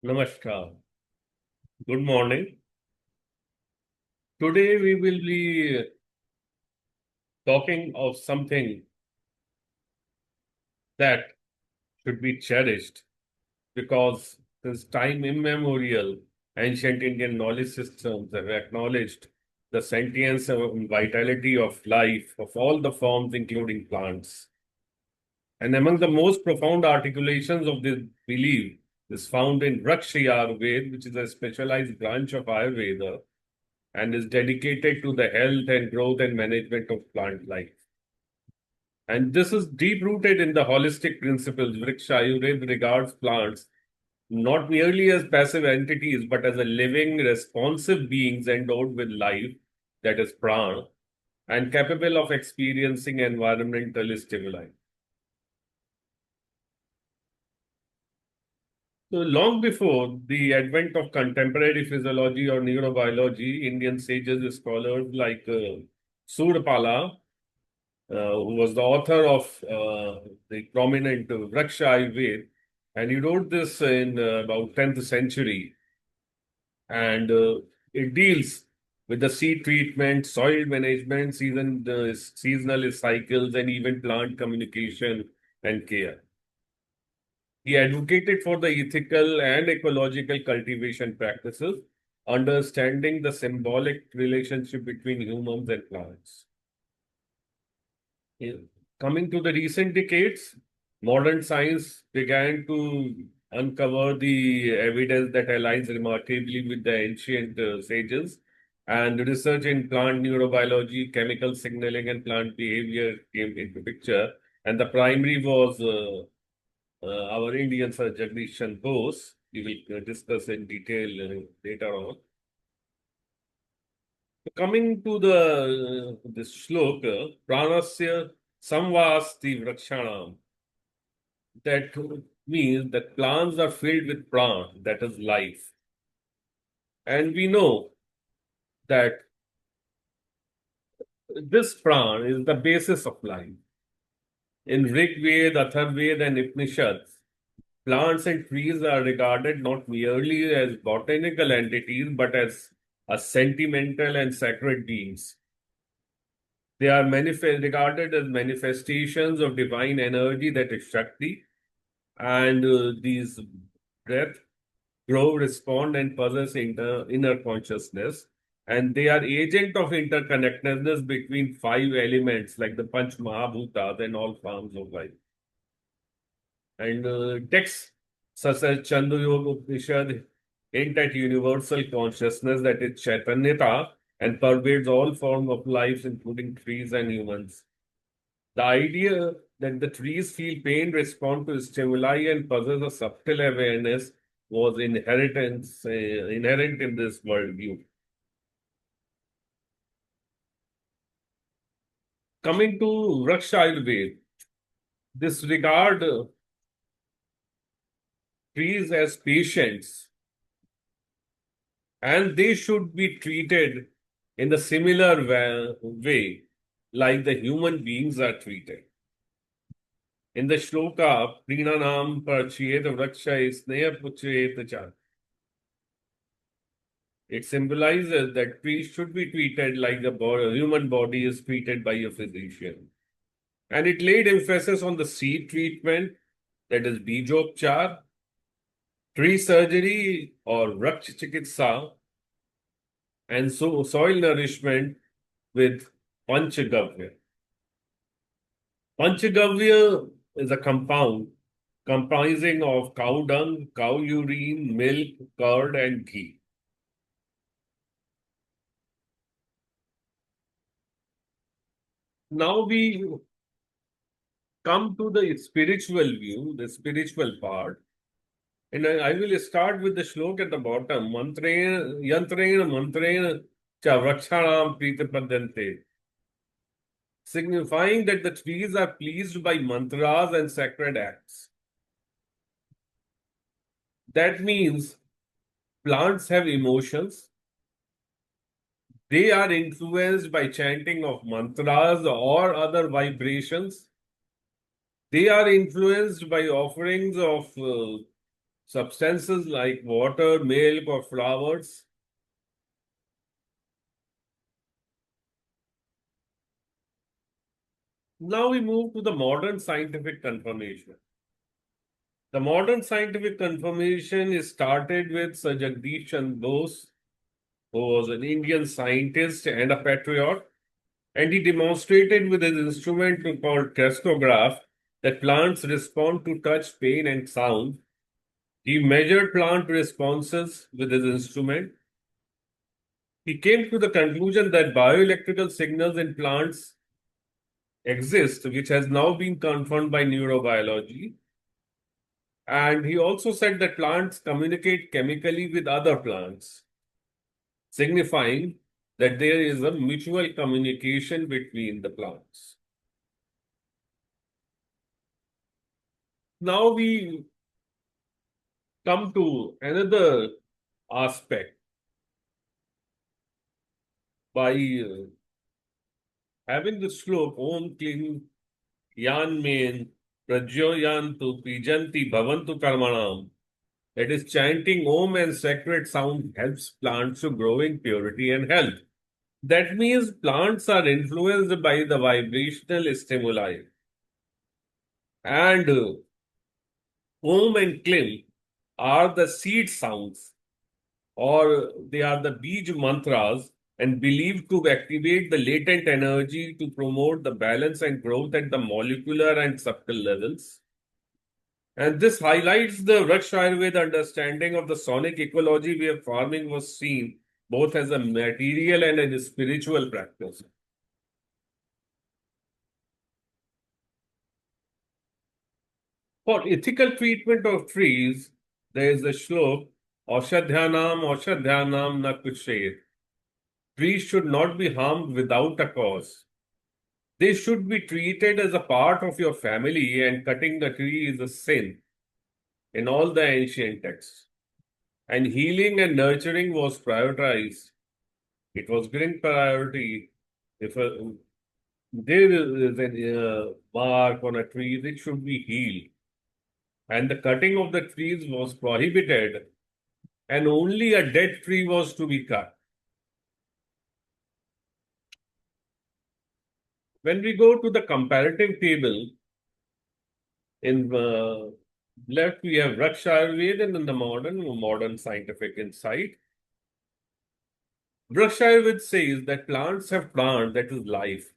Namaskar. Good morning. Today we will be talking of something that should be cherished because since time immemorial, ancient Indian knowledge systems have acknowledged the sentience and vitality of life of all the forms, including plants. And among the most profound articulations of this belief is found in Vrikshayurveda, which is a specialized branch of Ayurveda and is dedicated to the health and growth and management of plant life. And this is deep rooted in the holistic principles. Vrikshayurveda regards plants not merely as passive entities, but as a living, responsive beings endowed with life, that is prana, and capable of experiencing environmental stimuli. So long before the advent of contemporary physiology or neurobiology, Indian sages, scholars like Surpala, who was the author of the prominent Vrikshayurveda, and he wrote this in about 10th century, and it deals with the seed treatment, soil management, seasonal cycles, and even plant communication and care. He advocated for the ethical and ecological cultivation practices, understanding the symbolic relationship between humans and plants. Yeah. Coming to the recent decades, modern science began to uncover the evidence that aligns remarkably with the ancient sages, and research in plant neurobiology, chemical signaling, and plant behavior came into picture. And the primary was our Indian Sir Jagdishan Bose. We will discuss in detail later on. Coming to the this shloka, pranasya samvasti vrakshanam, that means that plants are filled with prana, that is life. And we know that this prana is the basis of life. In Rig Veda, Atharvaveda, and Upanishads, plants and trees are regarded not merely as botanical entities, but as a sentimental and sacred beings. They are regarded as manifestations of divine energy, that is Shakti, and these breath, grow, respond, and possess inner consciousness. And they are agent of interconnectedness between five elements like the Panch Mahabhutas and all forms of life. And texts such as Chandra Yoga Upanishad hint at universal consciousness, that is Chaitanyata, and pervades all forms of life, including trees and humans. The idea that the trees feel pain, respond to stimuli, and possess a subtle awareness was inherent in this worldview. Coming to Vrikshayurveda, this regard trees as patients, and they should be treated in a similar way like the human beings are treated. In the shloka, Prinanam Parchyet Vraksha Sneha Puchyet Cha, it symbolizes that trees should be treated like the human body is treated by a physician. And it laid emphasis on the seed treatment, that is Bijopchar, tree surgery or Vraksh Chikitsa, and so soil nourishment with Panchagavya. Panchagavya is a compound comprising of cow dung, cow urine, milk, curd, and ghee. Now we come to the spiritual view, the spiritual part. And I will start with the shlok at the bottom. Yantrena mantrena cha vrakshanam pritapadante. Signifying that the trees are pleased by mantras and sacred acts. That means plants have emotions. They are influenced by chanting of mantras or other vibrations. They are influenced by offerings of substances like water, milk, or flowers. Now we move to the modern scientific confirmation. The modern scientific confirmation is started with Sir Jagdish Chandra Bose, who was an Indian scientist and a patriot, and he demonstrated with his instrument called crystallograph that plants respond to touch, pain, and sound. He measured plant responses with his instrument. He came to the conclusion that bioelectrical signals in plants exist, which has now been confirmed by neurobiology. And he also said that plants communicate chemically with other plants, signifying that there is a mutual communication between the plants. Now we come to another aspect by having the slope Om Kling Yan Main Prajyoyantu Pijanti Bhavantu Karmanam. That is, chanting Om and sacred sound helps plants to grow in purity and health. That means plants are influenced by the vibrational stimuli. And Om and Klim are the seed sounds, or they are the Bij mantras, and believed to activate the latent energy to promote the balance and growth at the molecular and subtle levels. And this highlights the Vrikshayurveda understanding of the sonic ecology, where farming was seen both as a material and a spiritual practice. For ethical treatment of trees, there is a shlok, Aushadhyanam na kuchet. Trees should not be harmed without a cause. They should be treated as a part of your family, and cutting the tree is a sin in all the ancient texts. And healing and nurturing was prioritized. It was given priority. If there is a mark on a tree, it should be healed. And the cutting of the trees was prohibited, and only a dead tree was to be cut. When we go to the comparative table, in left we have Vrikshayurveda, and in the modern scientific insight. Vrikshayurveda says that plants have plant that is life.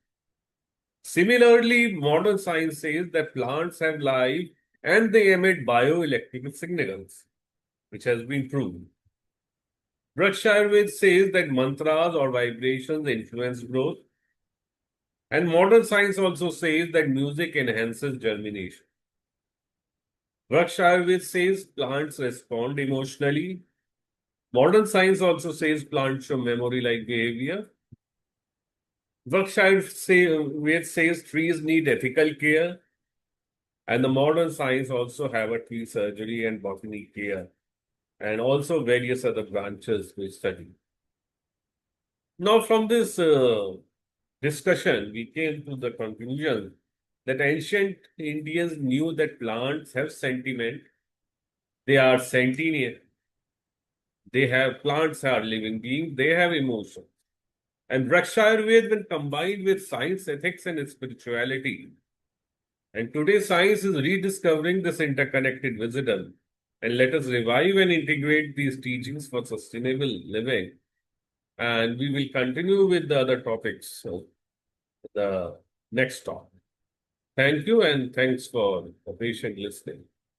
Similarly, modern science says that plants have life and they emit bioelectrical signals, which has been proven. Vrikshayurveda says that mantras or vibrations influence growth. And modern science also says that music enhances germination. Vrikshayurveda says plants respond emotionally. Modern science also says plants show memory-like behavior. Vrikshayurveda says trees need ethical care. And the modern science also have a tree surgery and botany care, and also various other branches we study. Now, from this discussion, we came to the conclusion that ancient Indians knew that plants have sentiment, they are sentient, plants are living beings, they have emotions. And Vrikshayurveda, when combined with science, ethics, and spirituality, and today's science is rediscovering this interconnected wisdom. And let us revive and integrate these teachings for sustainable living. And we will continue with the other topics, so the next talk. Thank you, and thanks for the patient listening.